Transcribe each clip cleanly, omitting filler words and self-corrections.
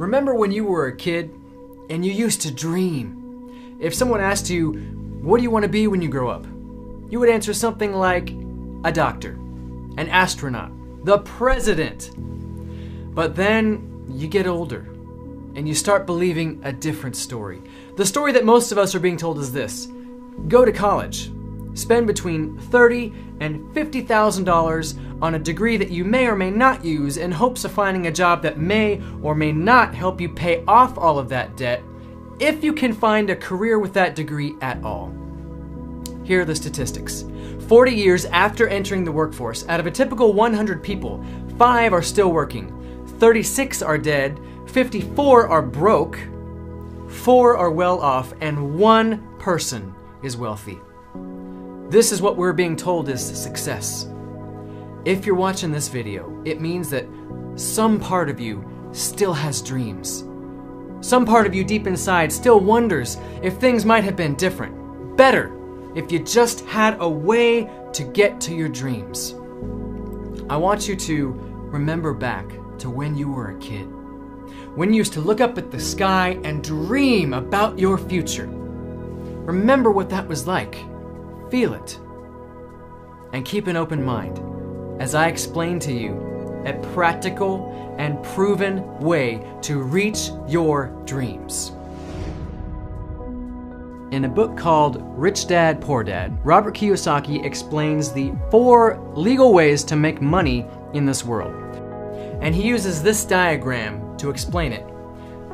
Remember when you were a kid and you used to dream? If someone asked you, what do you want to be when you grow up? You would answer something like a doctor, an astronaut, the president. But then you get older and you start believing a different story. The story that most of us are being told is this: go to college, spend between $30,000 and $50,000 on a degree that you may or may not use in hopes of finding a job that may or may not help you pay off all of that debt, if you can find a career with that degree at all. Here are the statistics. 40 years after entering the workforce, out of a typical 100 people, 5 are still working, 36 are dead, 54 are broke, 4 are well off, and 1 person is wealthy. This is what we're being told is success. If you're watching this video, it means that some part of you still has dreams. Some part of you deep inside still wonders if things might have been different, better, if you just had a way to get to your dreams. I want you to remember back to when you were a kid, when you used to look up at the sky and dream about your future. Remember what that was like. Feel it. And keep an open mind as I explain to you a practical and proven way to reach your dreams. In a book called Rich Dad, Poor Dad, Robert Kiyosaki explains the 4 legal ways to make money in this world. And he uses this diagram to explain it.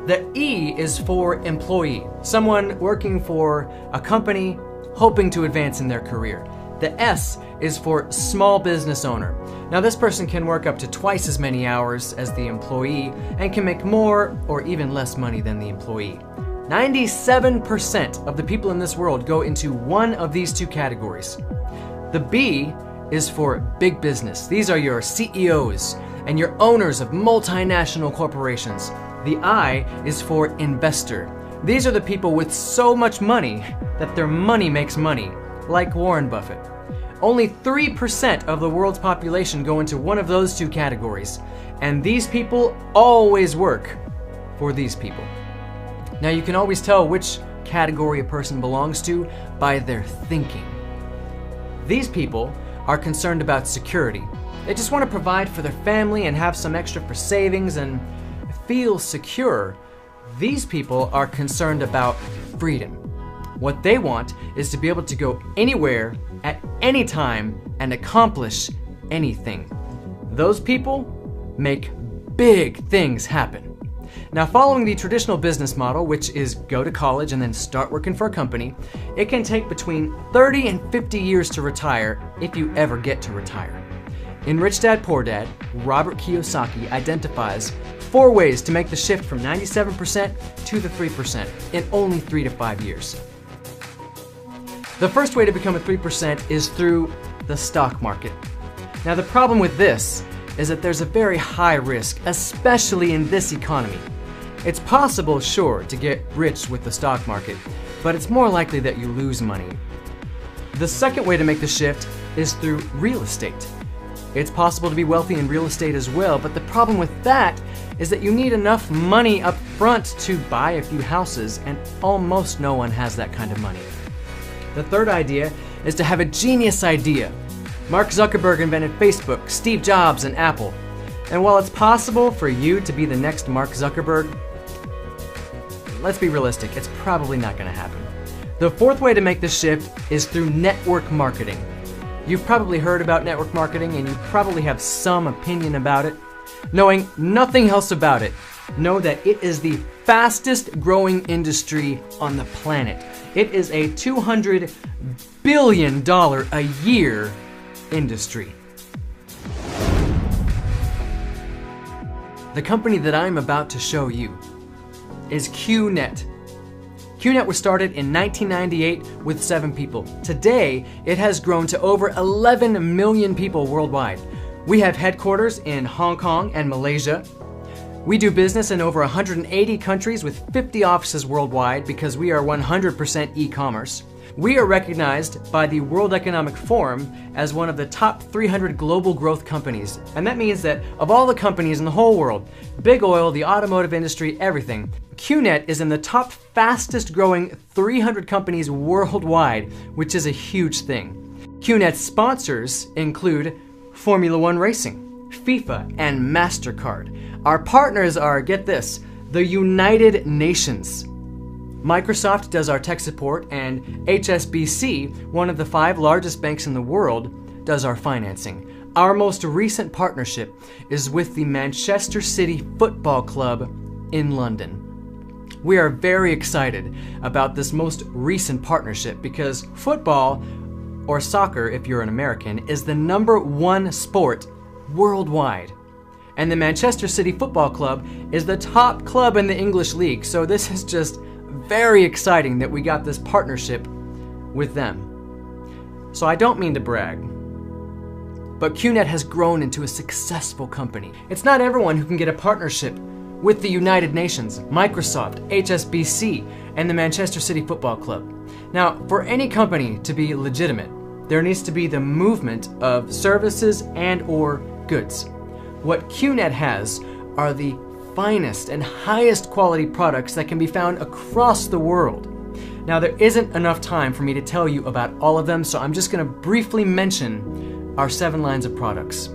The E is for employee, someone working for a company hoping to advance in their career. The S is for small business owner. Now this person can work up to twice as many hours as the employee and can make more or even less money than the employee. 97% of the people in this world go into one of these 2 categories. The B is for big business. These are your CEOs and your owners of multinational corporations. The I is for investor. These are the people with so much money that their money makes money, like Warren Buffett. Only 3% of the world's population go into one of those 2 categories, and these people always work for these people. Now you can always tell which category a person belongs to by their thinking. These people are concerned about security. They just want to provide for their family and have some extra for savings and feel secure. These people are concerned about freedom. What they want is to be able to go anywhere at any time and accomplish anything. Those people make big things happen. Now, following the traditional business model, which is go to college and then start working for a company, it can take between 30 and 50 years to retire if you ever get to retire. In Rich Dad, Poor Dad, Robert Kiyosaki identifies 4 ways to make the shift from 97% to the 3% in only 3 to 5 years. The first way to become a 3% is through the stock market. Now the problem with this is that there's a very high risk, especially in this economy. It's possible, sure, to get rich with the stock market, but it's more likely that you lose money. The second way to make the shift is through real estate. It's possible to be wealthy in real estate as well, but the problem with that is that you need enough money up front to buy a few houses, and almost no one has that kind of money. The third idea is to have a genius idea. Mark Zuckerberg invented Facebook, Steve Jobs, and Apple. And while it's possible for you to be the next Mark Zuckerberg, let's be realistic, it's probably not going to happen. The fourth way to make this shift is through network marketing. You've probably heard about network marketing and you probably have some opinion about it. Knowing nothing else about it, know that it is the fastest growing industry on the planet. It is a $200 billion a year industry. The company that I'm about to show you is Qnet. Qnet was started in 1998 with 7 people. Today, it has grown to over 11 million people worldwide. We have headquarters in Hong Kong and Malaysia. We do business in over 180 countries with 50 offices worldwide because we are 100% e-commerce. We are recognized by the World Economic Forum as one of the top 300 global growth companies. And that means that of all the companies in the whole world, big oil, the automotive industry, everything, Qnet is in the top fastest growing 300 companies worldwide, which is a huge thing. Qnet's sponsors include Formula One Racing, FIFA, and MasterCard. Our partners are, get this, the United Nations. Microsoft does our tech support, and HSBC, one of the 5 largest banks in the world, does our financing. Our most recent partnership is with the Manchester City Football Club in London. We are very excited about this most recent partnership because football, or soccer if you're an American, is the #1 sport worldwide. And the Manchester City Football Club is the top club in the English League, so this is just very exciting that we got this partnership with them. So I don't mean to brag, but Qnet has grown into a successful company. It's not everyone who can get a partnership with the United Nations, Microsoft, HSBC, and the Manchester City Football Club. Now, for any company to be legitimate, there needs to be the movement of services and or goods. What Qnet has are the finest and highest quality products that can be found across the world. Now, there isn't enough time for me to tell you about all of them, so I'm just going to briefly mention our 7 lines of products.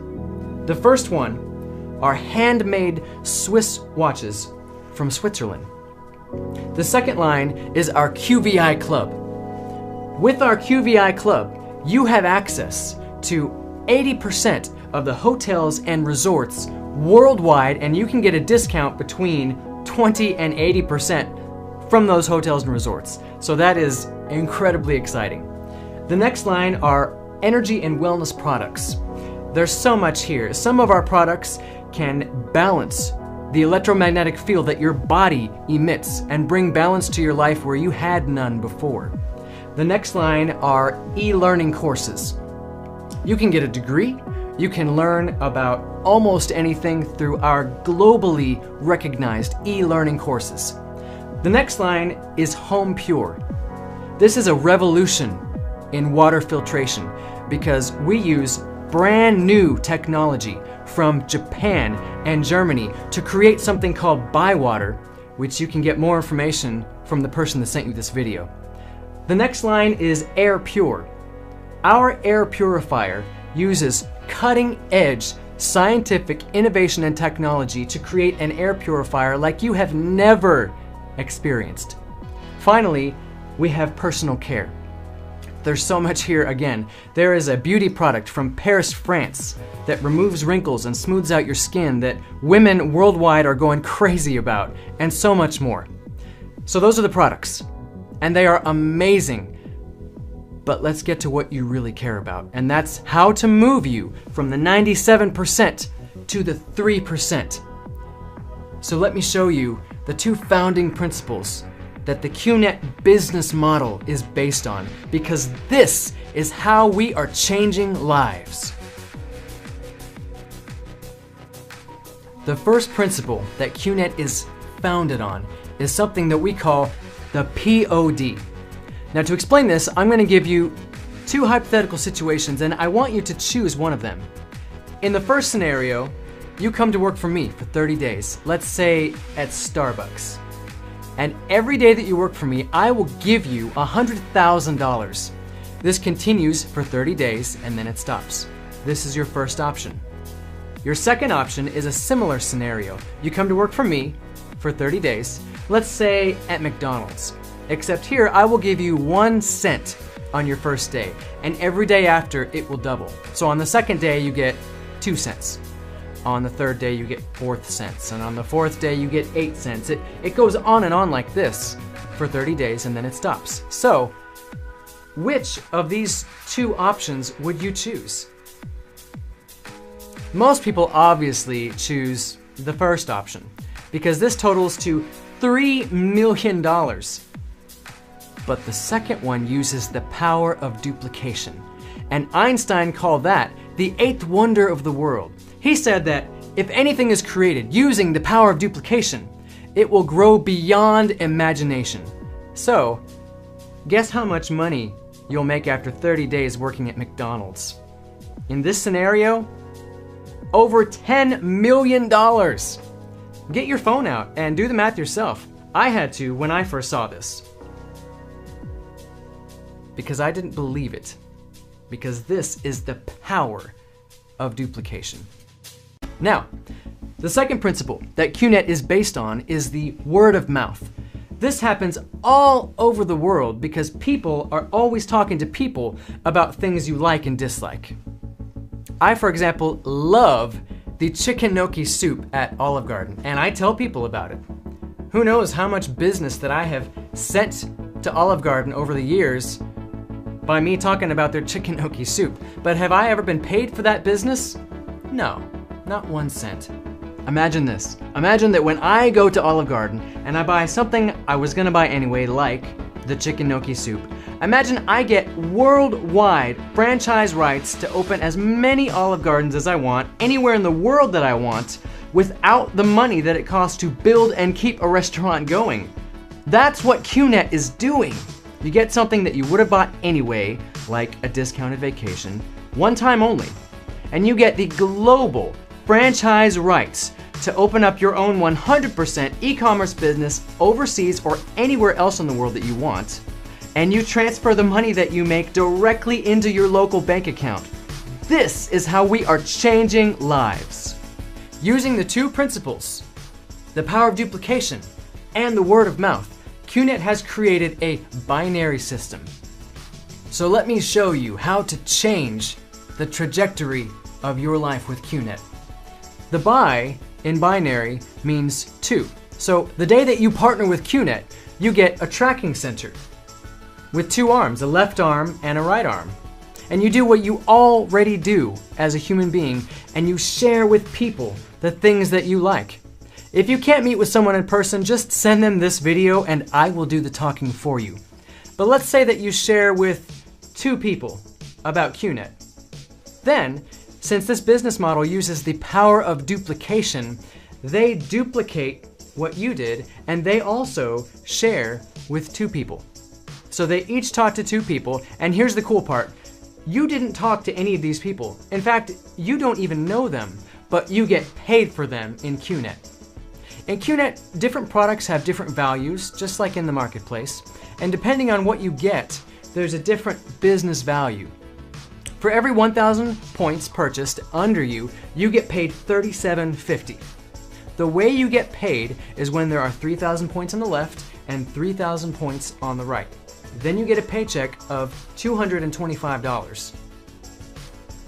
The first one are handmade Swiss watches from Switzerland. The second line is our QVI Club. With our QVI Club, you have access to 80% of the hotels and resorts worldwide, and you can get a discount between 20 and 80% from those hotels and resorts. So that is incredibly exciting. The next line are energy and wellness products. There's so much here. Some of our products can balance the electromagnetic field that your body emits and bring balance to your life where you had none before. The next line are e-learning courses. You can get a degree, you can learn about almost anything through our globally recognized e-learning courses. The next line is Home Pure. This is a revolution in water filtration because we use brand new technology from Japan and Germany to create something called Bywater, which you can get more information from the person that sent you this video. The next line is Air Pure. Our air purifier uses cutting-edge scientific innovation and technology to create an air purifier like you have never experienced. Finally, we have personal care. There's so much here again. There is a beauty product from Paris, France that removes wrinkles and smooths out your skin that women worldwide are going crazy about, and so much more. So those are the products, and they are amazing. But let's get to what you really care about, and that's how to move you from the 97% to the 3%. So let me show you the 2 founding principles that the Qnet business model is based on, because this is how we are changing lives. The first principle that Qnet is founded on is something that we call the POD. Now, to explain this, I'm going to give you 2 hypothetical situations, and I want you to choose one of them. In the first scenario, you come to work for me for 30 days, let's say at Starbucks. And every day that you work for me, I will give you $100,000. This continues for 30 days and then it stops. This is your first option. Your second option is a similar scenario. You come to work for me for 30 days, let's say at McDonald's. Except here, I will give you 1 cent on your first day, and every day after it will double. So on the second day, you get 2 cents. On the third day, you get 4 cents, and on the 4th day, you get 8 cents. It goes on and on like this for 30 days, and then it stops. So, which of these 2 options would you choose? Most people obviously choose the first option, because this totals to $3 million. But the second one uses the power of duplication, and Einstein called that the 8th wonder of the world. He said that if anything is created using the power of duplication, it will grow beyond imagination. So, Guess how much money you'll make after 30 days working at McDonald's? In this scenario, over $10 million. Get your phone out and do the math yourself. I had to when I first saw this. Because I didn't believe it. Because this is the power of duplication. Now, the second principle that Qnet is based on is the word of mouth. This happens all over the world because people are always talking to people about things you like and dislike. I, for example, love the chicken gnocchi soup at Olive Garden, and I tell people about it. Who knows how much business that I have sent to Olive Garden over the years by me talking about their chicken gnocchi soup. But have I ever been paid for that business? No, not 1 cent. Imagine this. Imagine that when I go to Olive Garden and I buy something I was gonna buy anyway, like the chicken gnocchi soup, imagine I get worldwide franchise rights to open as many Olive Gardens as I want, anywhere in the world that I want, without the money that it costs to build and keep a restaurant going. That's what Qnet is doing. You get something that you would have bought anyway, like a discounted vacation, one time only, and you get the global franchise rights to open up your own 100% e-commerce business overseas or anywhere else in the world that you want, and you transfer the money that you make directly into your local bank account. This is how we are changing lives. Using the two principles, the power of duplication and the word of mouth, Qnet has created a binary system. So let me show you how to change the trajectory of your life with Qnet. The bi in binary means 2. So the day that you partner with Qnet, you get a tracking center with 2 arms, a left arm and a right arm. And you do what you already do as a human being, and you share with people the things that you like. If you can't meet with someone in person, just send them this video and I will do the talking for you. But let's say that you share with 2 people about Qnet. Then, since this business model uses the power of duplication, they duplicate what you did and they also share with 2 people. So they each talk to 2 people, and here's the cool part. You didn't talk to any of these people. In fact, you don't even know them, but you get paid for them in Qnet. In Qnet, different products have different values, just like in the marketplace, and depending on what you get, there's a different business value. For every 1,000 points purchased under you, you get paid $37.50. The way you get paid is when there are 3,000 points on the left and 3,000 points on the right. Then you get a paycheck of $225.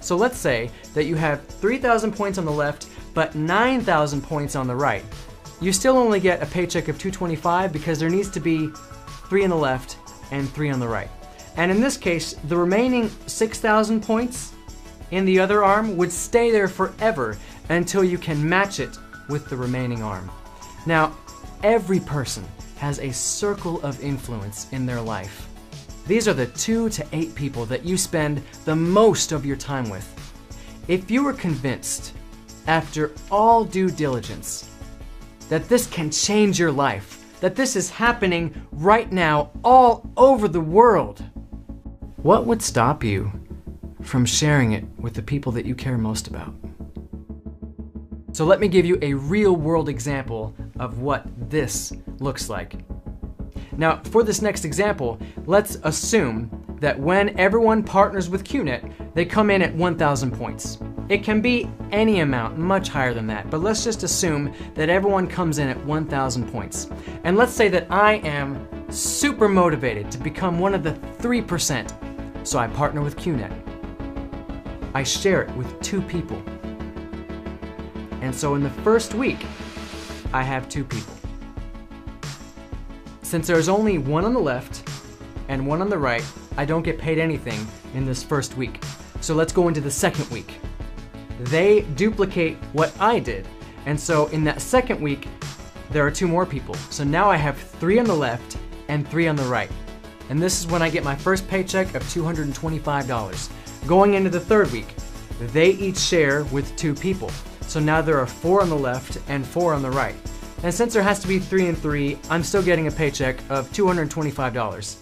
So let's say that you have 3,000 points on the left, but 9,000 points on the right. You still only get a paycheck of $225 because there needs to be 3 on the left and 3 on the right. And in this case, the remaining 6,000 points in the other arm would stay there forever until you can match it with the remaining arm. Now, every person has a circle of influence in their life. These are the 2 to 8 people that you spend the most of your time with. If you were convinced, after all due diligence, that this can change your life, that this is happening right now all over the world, what would stop you from sharing it with the people that you care most about? So let me give you a real-world example of what this looks like. Now, for this next example, let's assume that when everyone partners with Qnet, they come in at 1,000 points. It can be any amount, much higher than that, but let's just assume that everyone comes in at 1,000 points. And let's say that I am super motivated to become one of the 3%. So I partner with Qnet. I share it with 2 people. And so in the first week, I have 2 people. Since there's only 1 on the left and 1 on the right, I don't get paid anything in this first week. So let's go into the second week. They duplicate what I did. And so in that second week, there are 2 more people. So now I have 3 on the left and 3 on the right. And this is when I get my first paycheck of $225. Going into the third week, they each share with 2 people. So now there are 4 on the left and 4 on the right. And since there has to be 3 and 3, I'm still getting a paycheck of $225.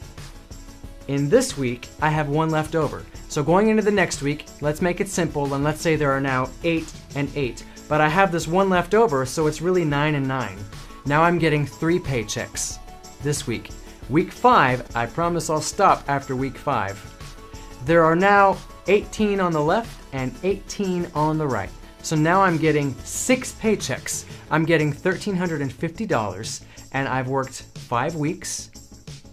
in this week, I have 1 left over. So going into the next week, let's make it simple, and let's say there are now 8 and 8. But I have this 1 left over, so it's really 9 and 9. Now I'm getting 3 paychecks this week. Week 5, I promise I'll stop after week 5. There are now 18 on the left and 18 on the right. So now I'm getting 6 paychecks. I'm getting $1,350, and I've worked 5 weeks,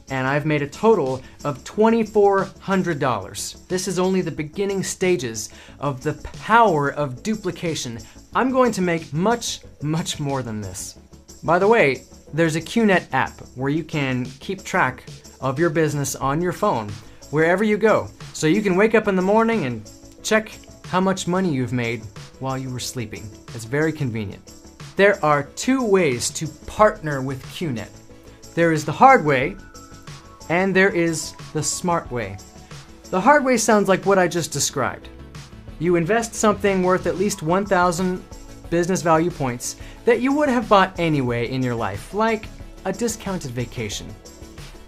and I've made a total of $2,400. This is only the beginning stages of the power of duplication. I'm going to make much, much more than this. By the way, there's a Qnet app where you can keep track of your business on your phone wherever you go. So you can wake up in the morning and check how much money you've made while you were sleeping. It's very convenient. There are 2 ways to partner with Qnet. There is the hard way, and there is the smart way. The hard way sounds like what I just described. You invest something worth at least 1,000 business value points that you would have bought anyway in your life, like a discounted vacation.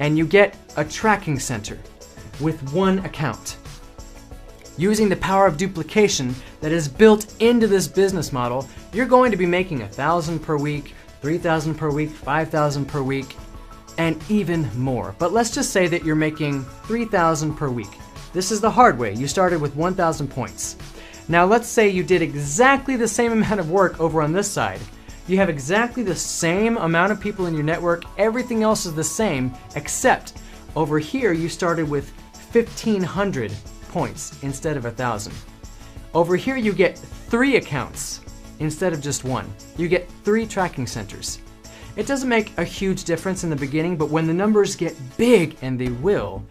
And you get a tracking center with 1 account. Using the power of duplication that is built into this business model, you're going to be making 1,000 per week, 3,000 per week, 5,000 per week, and even more. But let's just say that you're making 3,000 per week. This is the hard way. You started with 1,000 points. Now let's say you did exactly the same amount of work over on this side. You have exactly the same amount of people in your network. Everything else is the same, except over here you started with 1,500 points instead of 1,000. Over here you get 3 accounts instead of just 1. You get 3 tracking centers. It doesn't make a huge difference in the beginning, but when the numbers get big, and they will,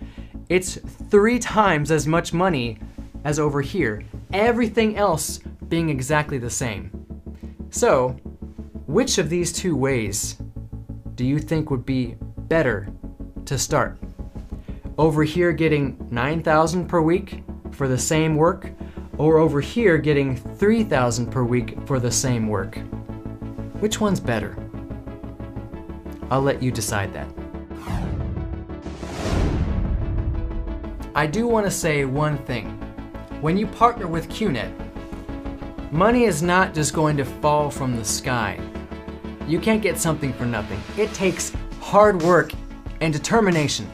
it's 3 times as much money as over here, everything else being exactly the same. So, which of these 2 ways do you think would be better to start? Over here getting 9,000 per week for the same work, or over here getting 3,000 per week for the same work? Which one's better? I'll let you decide that. I do want to say one thing. When you partner with Qnet, money is not just going to fall from the sky. You can't get something for nothing. It takes hard work and determination.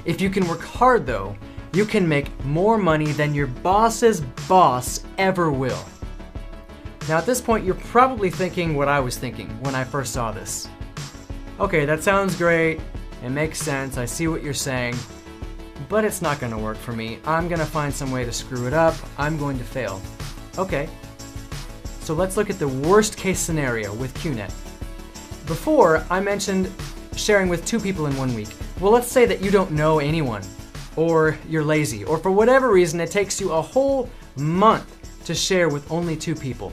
If you can work hard though, you can make more money than your boss's boss ever will. Now at this point, you're probably thinking what I was thinking when I first saw this. Okay, that sounds great. It makes sense. I see what you're saying. But it's not going to work for me. I'm going to find some way to screw it up. I'm going to fail. Okay. So let's look at the worst case scenario with Qnet. Before, I mentioned sharing with 2 people in 1 week. Well, let's say that you don't know anyone, or you're lazy, or for whatever reason it takes you a whole month to share with only 2 people.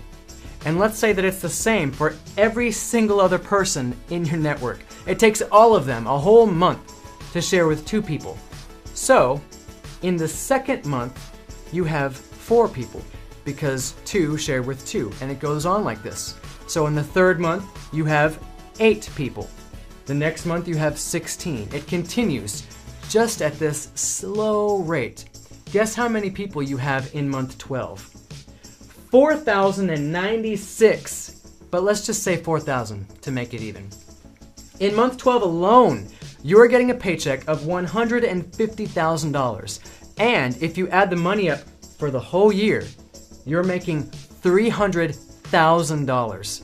And let's say that it's the same for every single other person in your network. It takes all of them a whole month to share with 2 people. So, in the 2nd month, you have 4 people, because 2 share with 2, and it goes on like this. So in the 3rd month, you have 8 people. The next month, you have 16. It continues just at this slow rate. Guess how many people you have in month 12? 4,096, but let's just say 4,000 to make it even. In month 12 alone, you are getting a paycheck of $150,000. And if you add the money up for the whole year, you're making $300,000.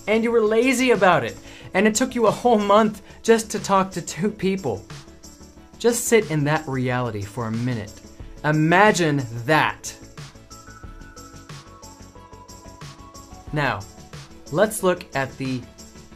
And you were lazy about it, and it took you a whole month just to talk to 2 people. Just sit in that reality for a minute. Imagine that. Now, let's look at the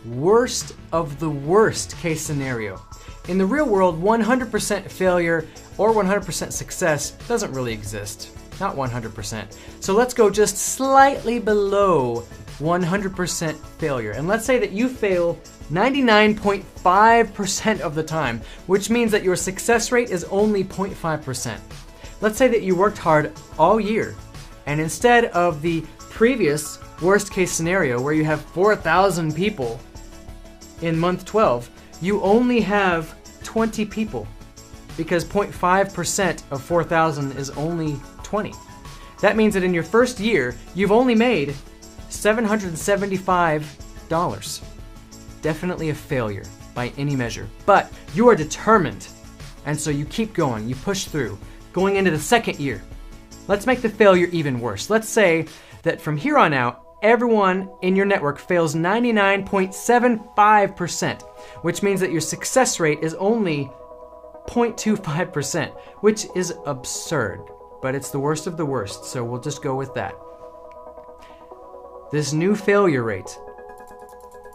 worst of the worst case scenario. In the real world, 100% failure or 100% success doesn't really exist. Not 100%. So let's go just slightly below 100% failure. And let's say that you fail 99.5% of the time, which means that your success rate is only 0.5%. Let's say that you worked hard all year, and instead of the previous worst case scenario where you have 4,000 people in month 12, you only have 20 people. because 0.5% of 4,000 is only 20. That means that in your first year, you've only made $775. Definitely a failure by any measure. But you are determined, and so you keep going, you push through. Going into the second year, let's make the failure even worse. Let's say that from here on out, everyone in your network fails 99.75%, which means that your success rate is only 0.25%, which is absurd, but it's the worst of the worst, so we'll just go with that. This new failure rate,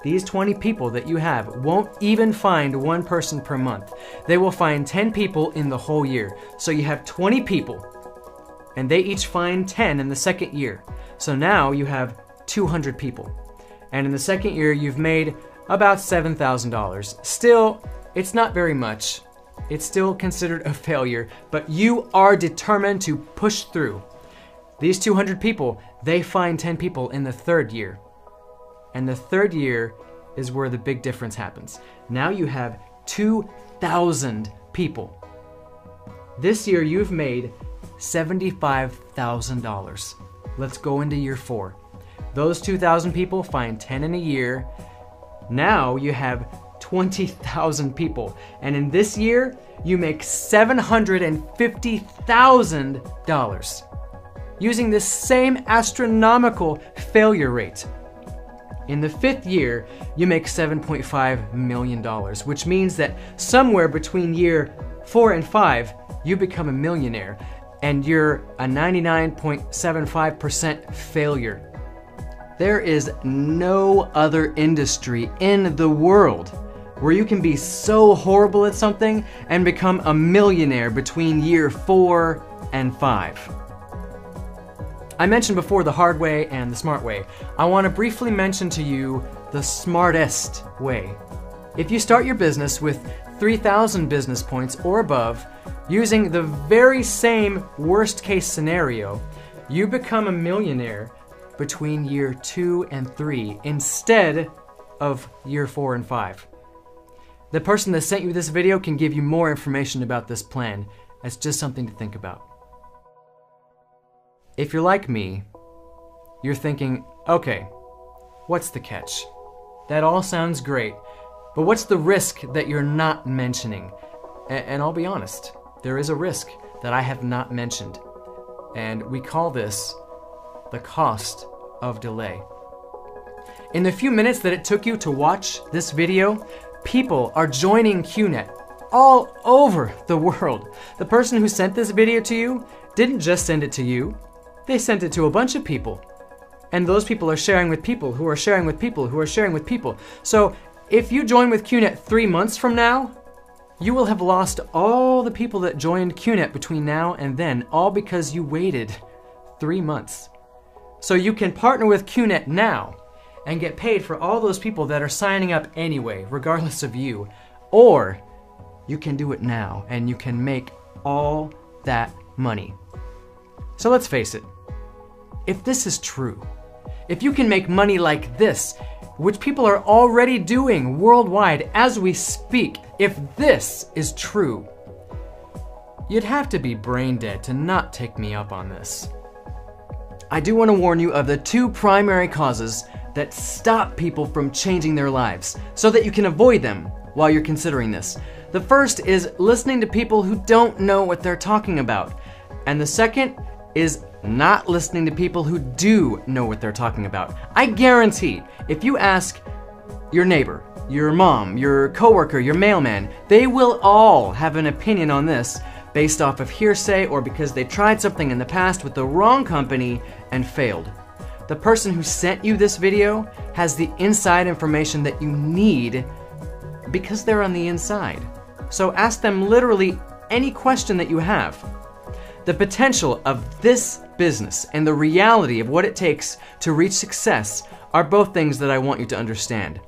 these 20 people that you have won't even find one person per month. They will find 10 people in the whole year. So you have 20 people, and they each find 10 in the second year. So now you have 200 people. And in the second year, you've made about $7,000. Still, it's not very much. It's still considered a failure, but you are determined to push through. These 200 people, they find 10 people in the third year. And the third year is where the big difference happens. Now you have 2,000 people. This year you've made $75,000. Let's go into year 4. Those 2,000 people find 10 in a year. Now you have 20,000 people. And in this year, you make $750,000 using this same astronomical failure rate. In the 5th year, you make $7.5 million, which means that somewhere between year 4 and 5, you become a millionaire, and you're a 99.75% failure. There is no other industry in the world where you can be so horrible at something and become a millionaire between year 4 and 5. I mentioned before the hard way and the smart way. I want to briefly mention to you the smartest way. If you start your business with 3,000 business points or above, using the very same worst case scenario, you become a millionaire between year 2 and 3 instead of year 4 and 5. The person that sent you this video can give you more information about this plan. It's just something to think about. If you're like me, you're thinking, okay, what's the catch? That all sounds great, but what's the risk that you're not mentioning? And I'll be honest, there is a risk that I have not mentioned, and we call this the cost of delay. In the few minutes that it took you to watch this video, people are joining Qnet all over the world. The person who sent this video to you didn't just send it to you. They sent it to a bunch of people. And those people are sharing with people who are sharing with people who are sharing with people. So if you join with Qnet 3 months from now, you will have lost all the people that joined Qnet between now and then, all because you waited 3 months. So you can partner with Qnet now and get paid for all those people that are signing up anyway, regardless of you. Or you can do it now and you can make all that money. So let's face it, if this is true, if you can make money like this, which people are already doing worldwide as we speak, if this is true, you'd have to be brain dead to not take me up on this. I do want to warn you of the 2 primary causes that stop people from changing their lives, so that you can avoid them while you're considering this. The first is listening to people who don't know what they're talking about, and the second is not listening to people who do know what they're talking about. I guarantee, if you ask your neighbor, your mom, your coworker, your mailman, they will all have an opinion on this based off of hearsay or because they tried something in the past with the wrong company and failed. The person who sent you this video has the inside information that you need because they're on the inside. So ask them literally any question that you have. The potential of this business and the reality of what it takes to reach success are both things that I want you to understand.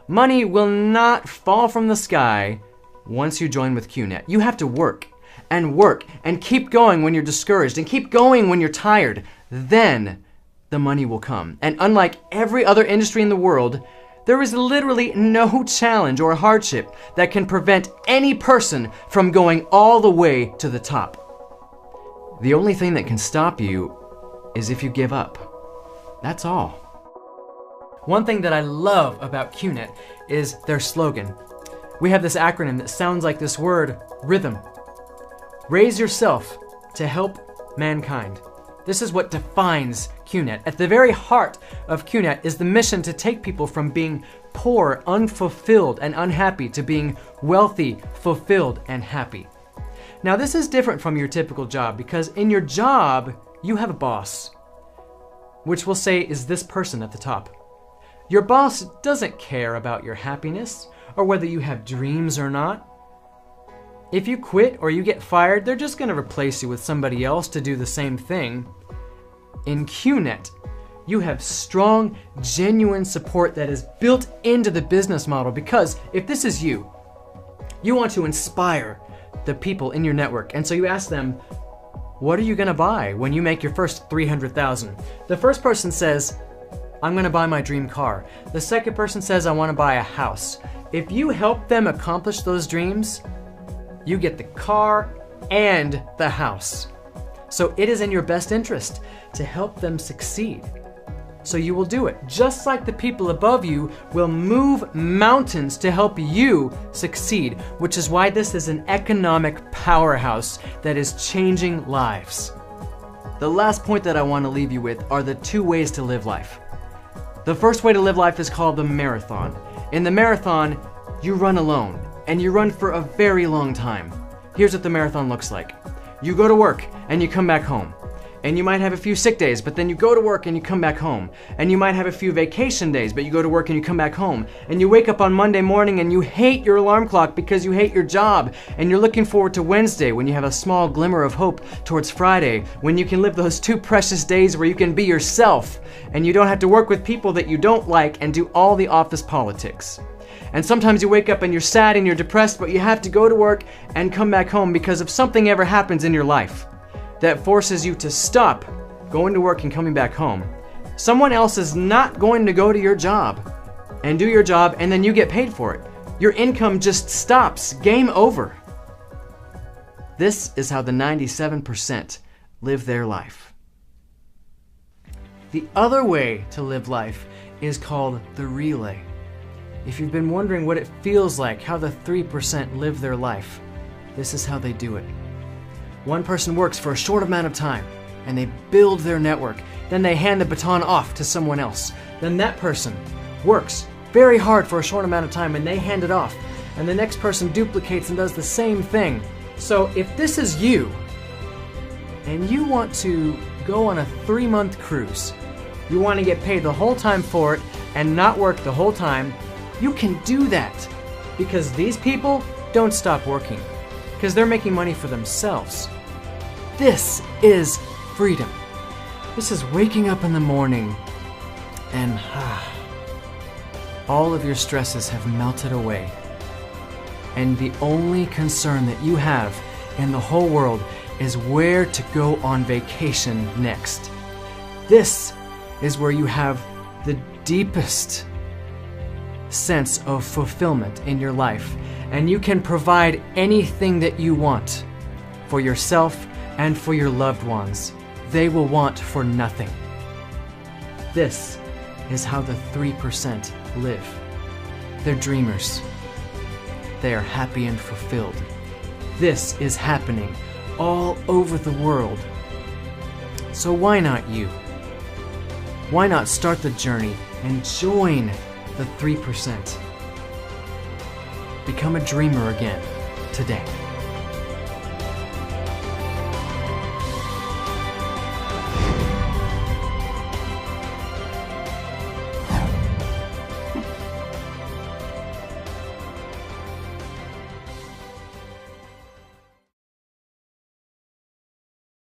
Money will not fall from the sky once you join with Qnet. You have to work and keep going when you're discouraged and keep going when you're tired. Then the money will come. And unlike every other industry in the world, There is literally no challenge or hardship that can prevent any person from going all the way to the top. The only thing that can stop you is if you give up. That's all. One thing that I love about Qnet is their slogan. We have this acronym that sounds like this word, rhythm. Raise yourself to help mankind. This is what defines Qnet. At the very heart of Qnet is the mission to take people from being poor, unfulfilled, and unhappy to being wealthy, fulfilled, and happy. Now, this is different from your typical job because in your job, you have a boss, which we'll say is this person at the top. Your boss doesn't care about your happiness or whether you have dreams or not. If you quit or you get fired, they're just going to replace you with somebody else to do the same thing. In Qnet, you have strong, genuine support that is built into the business model because if this is you want to inspire the people in your network. And so you ask them, what are you going to buy when you make your first 300,000? The first person says, I'm going to buy my dream car. The second person says, I want to buy a house. If you help them accomplish those dreams, you get the car and the house. So it is in your best interest to help them succeed. So you will do it, just like the people above you will move mountains to help you succeed, which is why this is an economic powerhouse that is changing lives. The last point that I want to leave you with are the two ways to live life. The first way to live life is called the marathon. In the marathon, you run alone, and you run for a very long time. Here's what the marathon looks like. You go to work, and you come back home. And you might have a few sick days, but then you go to work and you come back home. And you might have a few vacation days, but you go to work and you come back home. And you wake up on Monday morning and you hate your alarm clock because you hate your job. And you're looking forward to Wednesday when you have a small glimmer of hope towards Friday, when you can live those 2 precious days where you can be yourself and you don't have to work with people that you don't like and do all the office politics. And sometimes you wake up and you're sad and you're depressed, but you have to go to work and come back home because if something ever happens in your life that forces you to stop going to work and coming back home, someone else is not going to go to your job and do your job and then you get paid for it. Your income just stops. Game over. This is how the 97% live their life. The other way to live life is called the relay. If you've been wondering what it feels like, how the 3% live their life, this is how they do it. One person works for a short amount of time and they build their network. Then they hand the baton off to someone else. Then that person works very hard for a short amount of time and they hand it off. And the next person duplicates and does the same thing. So if this is you and you want to go on a 3-month cruise, you want to get paid the whole time for it and not work the whole time, you can do that because these people don't stop working. Because they're making money for themselves. This is freedom. This is waking up in the morning and all of your stresses have melted away. And the only concern that you have in the whole world is where to go on vacation next. This is where you have the deepest sense of fulfillment in your life. And you can provide anything that you want for yourself and for your loved ones. They will want for nothing. This is how the 3% live. They're dreamers. They are happy and fulfilled. This is happening all over the world. So why not you? Why not start the journey and join the 3%? Become a dreamer again today.